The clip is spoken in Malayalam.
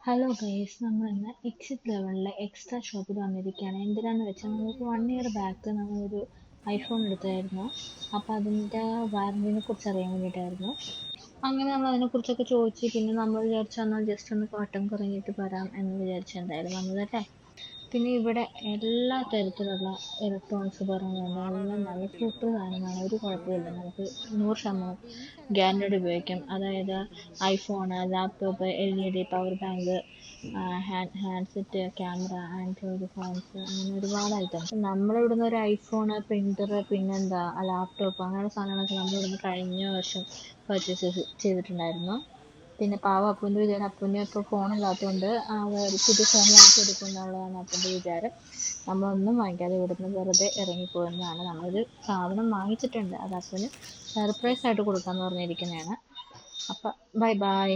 ഹലോ ഗൈസ്, നമ്മൾ ഇന്ന് എക്സിറ്റ് ലെവലിലെ എക്സ്ട്രാ ഷോപ്പിൽ വന്നിരിക്കുകയാണ്. എന്തിനാന്ന് വെച്ചാൽ നമുക്ക് 1 ഇയർ ബാക്ക് നമ്മളൊരു ഐഫോൺ എടുത്തായിരുന്നു. അപ്പോൾ അതിൻ്റെ വാറന്റിനെ കുറിച്ച് അറിയാൻ വേണ്ടിയിട്ടായിരുന്നു. അങ്ങനെ നമ്മൾ അതിനെക്കുറിച്ചൊക്കെ ചോദിച്ച് പിന്നെ നമ്മൾ വിചാരിച്ചു എന്നാൽ ജസ്റ്റ് ഒന്ന് പാട്ടം കുറഞ്ഞിട്ട് വരാം എന്ന് വിചാരിച്ചു. എന്തായാലും വന്നതല്ലേ. പിന്നെ ഇവിടെ എല്ലാ തരത്തിലുള്ള ഇലക്ട്രോണിക്സ് പറയുന്നുണ്ട്. എല്ലാം നല്ല സൂപ്പർ സാധനമാണ്, ഒരു കുഴപ്പമില്ല. നമുക്ക് 100% ഗ്യാരണ്ടീഡ് ഉപയോഗിക്കാം. അതായത് iPhone, laptop, LED, power bank, handset, camera, Android phones, അങ്ങനെ ഒരുപാട് ഐറ്റംസ്. നമ്മളിവിടുന്ന് ഒരു ഐഫോണ്, പ്രിൻ്റർ, പിന്നെന്താ ലാപ്ടോപ്പ്, അങ്ങനെയുള്ള സാധനങ്ങളൊക്കെ നമ്മളിവിടുന്ന് കഴിഞ്ഞ വർഷം പർച്ചേസ് ചെയ്തിട്ടുണ്ടായിരുന്നു. പിന്നെ പാവം അപ്പൂൻ്റെ വിചാരം, അപ്പൂന് ഇപ്പോൾ ഫോണില്ലാത്തതുകൊണ്ട് ഒരു പുതിയ ഫോൺ വാങ്ങിച്ചെടുക്കുന്നുള്ളതാണ് അപ്പൂൻ്റെ വിചാരം. നമ്മളൊന്നും വാങ്ങിക്കാതെ ഇവിടുന്ന് വെറുതെ ഇറങ്ങിപ്പോകുന്നതാണ്. നമ്മളൊരു സാധനം വാങ്ങിച്ചിട്ടുണ്ട്, അത് അപ്പൂന് സർപ്രൈസ് ആയിട്ട് കൊടുക്കാമെന്ന് പറഞ്ഞിരിക്കുന്നതാണ്. അപ്പം ബൈ ബൈ.